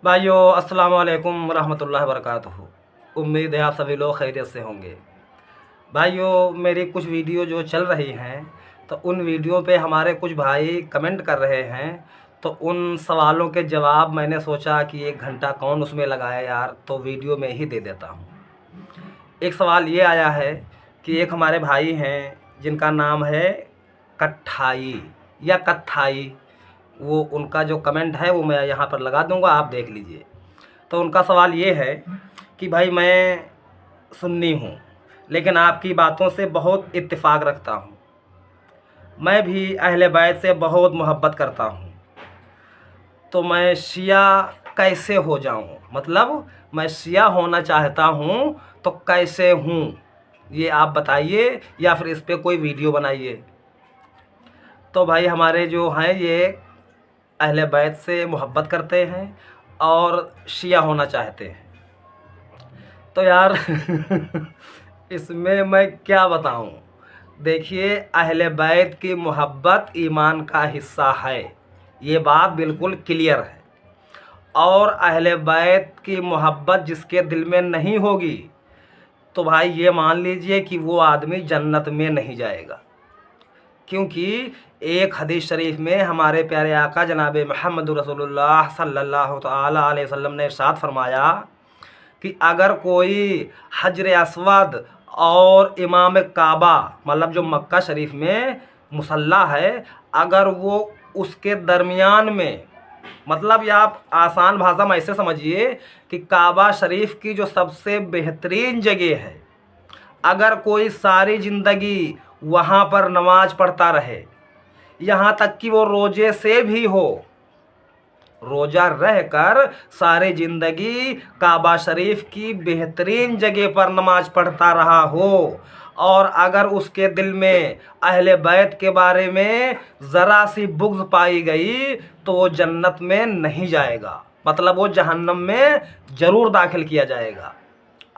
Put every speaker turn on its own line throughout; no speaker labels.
भाइयों अस्सलाम वालेकुम रहमतुल्लाहि वबरकातुहू। उम्मीद है आप सभी लोग खैरियत से होंगे। भाइयों मेरी कुछ वीडियो जो चल रही हैं तो उन वीडियो पे हमारे कुछ भाई कमेंट कर रहे हैं, तो उन सवालों के जवाब मैंने सोचा कि 1 घंटा कौन उसमें लगाया यार, तो वीडियो में ही दे देता हूँ। एक सवाल ये आया है कि एक हमारे भाई हैं जिनका नाम है कट्ठाई या कत्थाई, वो उनका जो कमेंट है वो मैं यहाँ पर लगा दूँगा, आप देख लीजिए। तो उनका सवाल ये है कि भाई मैं सुन्नी हूँ लेकिन आपकी बातों से बहुत इत्तेफाक रखता हूँ। मैं भी अहले बैत से बहुत मोहब्बत करता हूँ, तो मैं शिया कैसे हो जाऊँ? मतलब मैं शिया होना चाहता हूँ तो कैसे हूँ, ये आप बताइए या फिर इस पे कोई वीडियो बनाइए। तो भाई हमारे जो हैं ये अहले बैत से मोहब्बत करते हैं और शिया होना चाहते हैं। तो यार इसमें मैं क्या बताऊं। देखिए, अहले बैत की मोहब्बत ईमान का हिस्सा है, ये बात बिल्कुल क्लियर है। और अहले बैत की मोहब्बत जिसके दिल में नहीं होगी तो भाई ये मान लीजिए कि वो आदमी जन्नत में नहीं जाएगा। क्योंकि एक हदीस शरीफ में हमारे प्यारे आका जनाब मोहम्मद रसूलुल्लाह सल्लल्लाहु तआला अलैहि वसल्लम ने इरशाद फरमाया कि अगर कोई हजर अस्वद और इमाम काबा, मतलब जो मक्का शरीफ में मुसल्ला है, अगर वो उसके दरमियान में, मतलब या आप आसान भाषा में ऐसे समझिए कि काबा शरीफ की जो सबसे बेहतरीन जगह है, अगर कोई सारी ज़िंदगी वहाँ पर नमाज पढ़ता रहे, यहाँ तक कि वो रोज़े से भी हो, रोज़ा रहकर सारी ज़िंदगी काबा शरीफ की बेहतरीन जगह पर नमाज पढ़ता रहा हो, और अगर उसके दिल में अहले बैत के बारे में ज़रा सी बुग़्ज़ पाई गई तो वो जन्नत में नहीं जाएगा, मतलब वो जहन्नम में ज़रूर दाखिल किया जाएगा।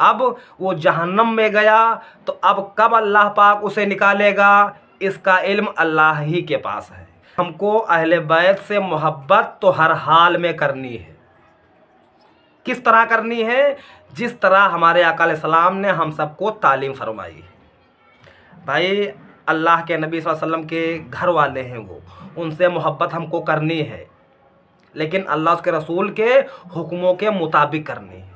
अब वो जहन्नम में गया तो अब कब अल्लाह पाक उसे निकालेगा, इसका इल्म अल्लाह ही के पास है। हमको अहले बैत से मोहब्बत तो हर हाल में करनी है। किस तरह करनी है? जिस तरह हमारे आका अलैहिस्सलाम ने हम सबको तालीम फरमाई है। भाई अल्लाह के नबी सल्लल्लाहु अलैहि वसल्लम के घर वाले हैं वो, उनसे मोहब्बत हमको करनी है, लेकिन अल्लाह उसके रसूल के हुक्मों के मुताबिक करनी है।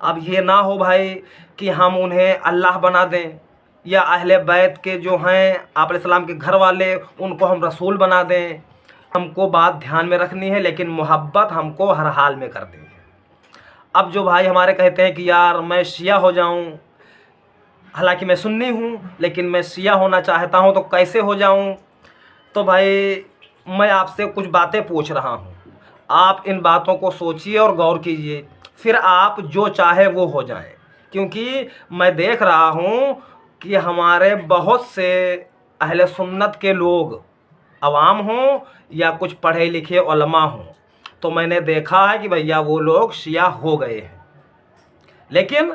अब ये ना हो भाई कि हम उन्हें अल्लाह बना दें, या अहले बैत के जो हैं आप अलैहिस्सलाम के घर वाले उनको हम रसूल बना दें। हमको बात ध्यान में रखनी है, लेकिन मोहब्बत हमको हर हाल में करनी है। अब जो भाई हमारे कहते हैं कि यार मैं शिया हो जाऊं, हालांकि मैं सुन्नी हूं लेकिन मैं शिया होना चाहता हूं, तो कैसे हो जाऊं? तो भाई मैं आपसे कुछ बातें पूछ रहा हूं, आप इन बातों को सोचिए और गौर कीजिए, फिर आप जो चाहे वो हो जाएं। क्योंकि मैं देख रहा हूं कि हमारे बहुत से अहले सुन्नत के लोग, अवाम हों या कुछ पढ़े लिखे उलमा हों, तो मैंने देखा है कि भैया वो लोग शिया हो गए हैं, लेकिन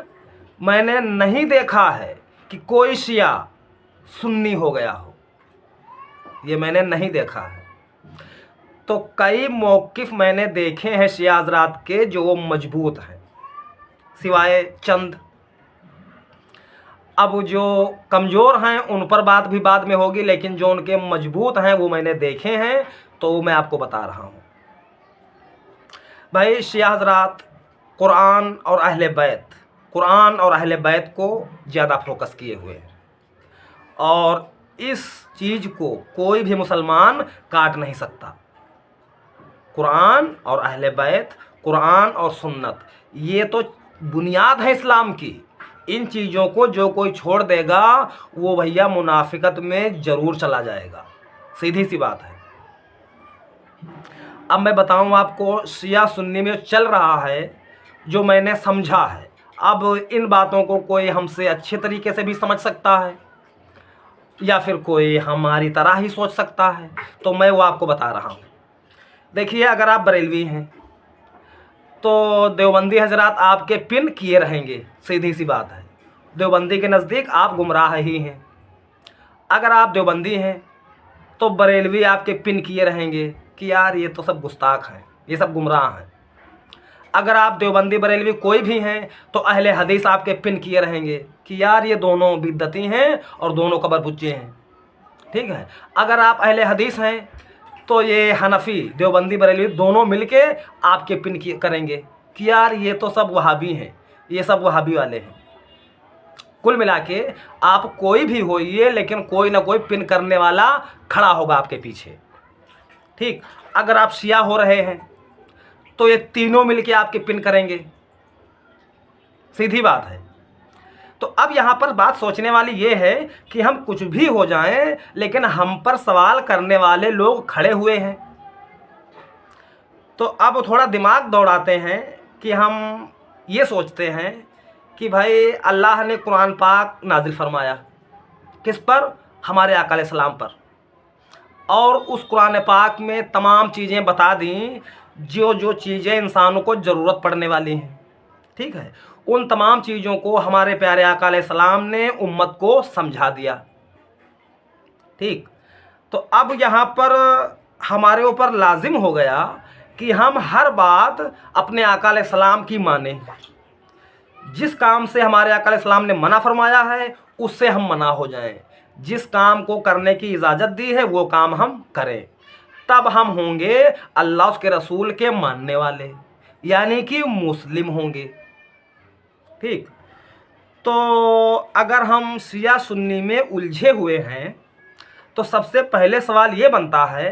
मैंने नहीं देखा है कि कोई शिया सुन्नी हो गया हो, ये मैंने नहीं देखा है। तो कई मौक़िफ़ मैंने देखे हैं शिया हज़रात के जो वो मजबूत हैं, सिवाय चंद। अब जो कमज़ोर हैं उन पर बात भी बाद में होगी, लेकिन जो उनके मजबूत हैं वो मैंने देखे हैं, तो मैं आपको बता रहा हूँ। भाई शिया हज़रात कुरान और अहले बैत, कुरान और अहले बैत को ज़्यादा फोकस किए हुए हैं, और इस चीज़ को कोई भी मुसलमान काट नहीं सकता। कुरान और अहले बैत, कुरान और सुन्नत, ये तो बुनियाद है इस्लाम की। इन चीज़ों को जो कोई छोड़ देगा वो भैया मुनाफिकत में ज़रूर चला जाएगा, सीधी सी बात है। अब मैं बताऊं आपको शिया सुन्नी में चल रहा है जो मैंने समझा है। अब इन बातों को कोई हमसे अच्छे तरीके से भी समझ सकता है या फिर कोई हमारी तरह ही सोच सकता है, तो मैं वो आपको बता रहा हूँ। देखिए, अगर आप बरेलवी हैं तो देवबंदी हजरात आपके पिन किए रहेंगे, सीधी सी बात है। देवबंदी के नज़दीक आप गुमराह ही हैं। अगर आप देवबंदी हैं तो बरेलवी आपके पिन किए रहेंगे कि यार ये तो सब गुस्ताख हैं, ये सब गुमराह हैं। अगर आप देवबंदी बरेलवी कोई भी हैं तो अहले हदीस आपके पिन किए रहेंगे कि यार ये दोनों बिद्दती हैं और दोनों कबरपुच्चे हैं। ठीक है। अगर आप अहले हदीस हैं तो ये हनफी देवबंदी बरेलवी दोनों मिलके आपके पिन करेंगे कि यार ये तो सब वहाबी हैं, ये सब वहाबी वाले हैं। कुल मिला के आप कोई भी होइए, लेकिन कोई ना कोई पिन करने वाला खड़ा होगा आपके पीछे। ठीक। अगर आप शिया हो रहे हैं तो ये तीनों मिलके आपके पिन करेंगे, सीधी बात है। तो अब यहाँ पर बात सोचने वाली ये है कि हम कुछ भी हो जाएं, लेकिन हम पर सवाल करने वाले लोग खड़े हुए हैं। तो अब थोड़ा दिमाग दौड़ाते हैं कि हम ये सोचते हैं कि भाई अल्लाह ने कुरान पाक नाजिल फरमाया किस पर? हमारे आका अलैहिस्सलाम पर, और उस कुरान पाक में तमाम चीज़ें बता दी जो जो चीज़ें इंसानों को ज़रूरत पड़ने वाली हैं। ठीक है। उन तमाम चीज़ों को हमारे प्यारे आका अलैहिस्सलाम ने उम्मत को समझा दिया। ठीक। तो अब यहाँ पर हमारे ऊपर लाजिम हो गया कि हम हर बात अपने आका अलैहिस्सलाम की माने। जिस काम से हमारे आका अलैहिस्सलाम ने मना फरमाया है उससे हम मना हो जाएं, जिस काम को करने की इजाज़त दी है वो काम हम करें, तब हम होंगे अल्लाह उसके रसूल के मानने वाले, यानी कि मुस्लिम होंगे। ठीक। तो अगर हम शिया सुन्नी में उलझे हुए हैं तो सबसे पहले सवाल ये बनता है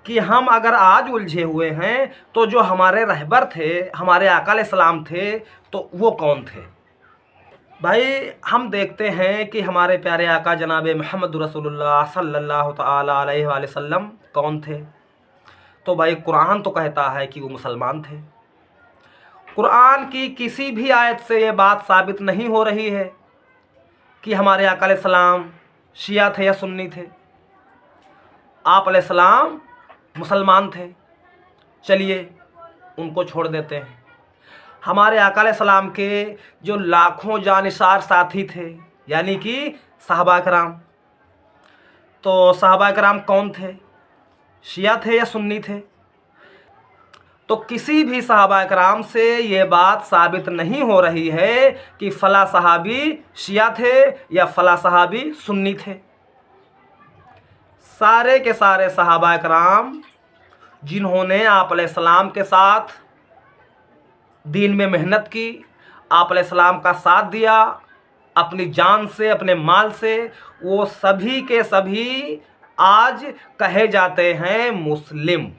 कि हम अगर आज उलझे हुए हैं तो जो हमारे रहबर थे, हमारे आका अलैहिस्सलाम थे, तो वो कौन थे? भाई हम देखते हैं कि हमारे प्यारे आका जनाब मोहम्मद रसूलुल्लाह सल्लल्लाहु तआला अलैहि वसल्लम कौन थे? तो भाई कुरान तो कहता है कि वो मुसलमान थे। कुरान की किसी भी आयत से ये बात साबित नहीं हो रही है कि हमारे आका अलैहिस्सलाम शिया थे या सुन्नी थे। आप अलैहिस्सलाम मुसलमान थे। चलिए उनको छोड़ देते हैं। हमारे आका अलैहिस्सलाम के जो लाखों जानिसार साथी थे, यानी कि सहाबा कराम, तो सहाबा कराम कौन थे? शिया थे या सुन्नी थे? तो किसी भी सहाबा कराम से ये बात साबित नहीं हो रही है कि फ़ला सहाबी शिया थे या फ़ला सहाबी सुन्नी थे। सारे के सारे सहाबा कराम जिन्होंने आप अलैहिस्सलाम के साथ दीन में मेहनत की, आप अलैहिस्सलाम का साथ दिया अपनी जान से, अपने माल से, वो सभी के सभी आज कहे जाते हैं मुस्लिम,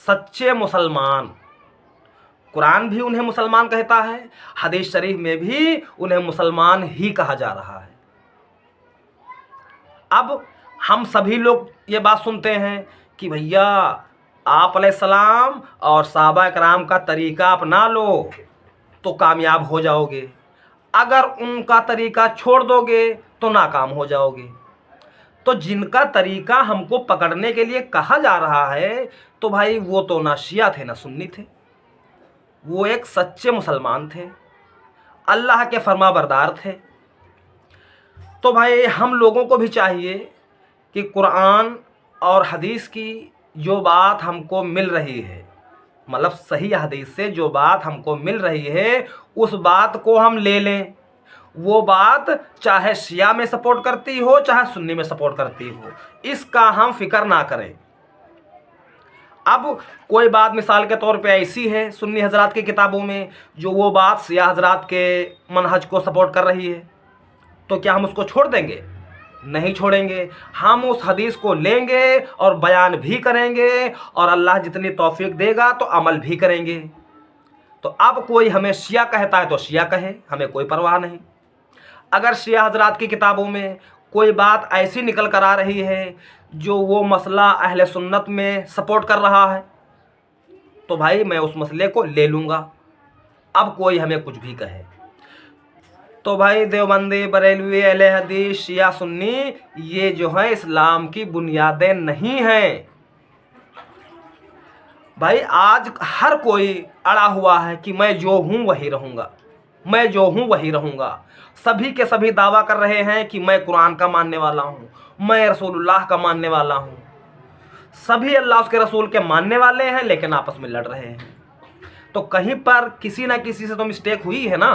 सच्चे मुसलमान। कुरान भी उन्हें मुसलमान कहता है, हदीस शरीफ में भी उन्हें मुसलमान ही कहा जा रहा है। अब हम सभी लोग ये बात सुनते हैं कि भैया आप अलैहिस्सलाम और सहाबा कराम का तरीक़ा अपना लो तो कामयाब हो जाओगे, अगर उनका तरीक़ा छोड़ दोगे तो नाकाम हो जाओगे। तो जिनका तरीक़ा हमको पकड़ने के लिए कहा जा रहा है तो भाई वो तो ना शिया थे ना सुन्नी थे, वो एक सच्चे मुसलमान थे, अल्लाह के फरमाबरदार थे। तो भाई हम लोगों को भी चाहिए कि कुरान और हदीस की जो बात हमको मिल रही है, मतलब सही हदीस से जो बात हमको मिल रही है, उस बात को हम ले लें। वो बात चाहे शिया में सपोर्ट करती हो चाहे सुन्नी में सपोर्ट करती हो, इसका हम फिक्र ना करें। अब कोई बात मिसाल के तौर पे ऐसी है सुन्नी हजरात की किताबों में जो वो बात शिया हजरात के मनहज को सपोर्ट कर रही है, तो क्या हम उसको छोड़ देंगे? नहीं छोड़ेंगे। हम उस हदीस को लेंगे और बयान भी करेंगे, और अल्लाह जितनी तौफीक देगा तो अमल भी करेंगे। तो अब कोई हमें शिया कहता है तो शिया कहे, हमें कोई परवाह नहीं। अगर शिया हजरात की किताबों में कोई बात ऐसी निकल कर आ रही है जो वो मसला अहले सुन्नत में सपोर्ट कर रहा है, तो भाई मैं उस मसले को ले लूँगा, अब कोई हमें कुछ भी कहे। तो भाई देवबंदी बरेलवी अहले हदीस शिया सुन्नी ये जो है इस्लाम की बुनियादें नहीं हैं। भाई आज हर कोई अड़ा हुआ है कि मैं जो हूँ वही रहूँगा, मैं जो हूँ वही रहूँगा। सभी के सभी दावा कर रहे हैं कि मैं कुरान का मानने वाला हूँ, मैं रसूलुल्लाह का मानने वाला हूँ। सभी अल्लाह उसके रसूल के मानने वाले हैं, लेकिन आपस में लड़ रहे हैं। तो कहीं पर किसी ना किसी से तो मिस्टेक हुई है ना।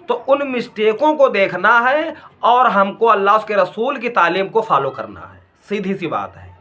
तो उन मिस्टेकों को देखना है और हमको अल्लाह उसके रसूल की तालीम को फॉलो करना है, सीधी सी बात है।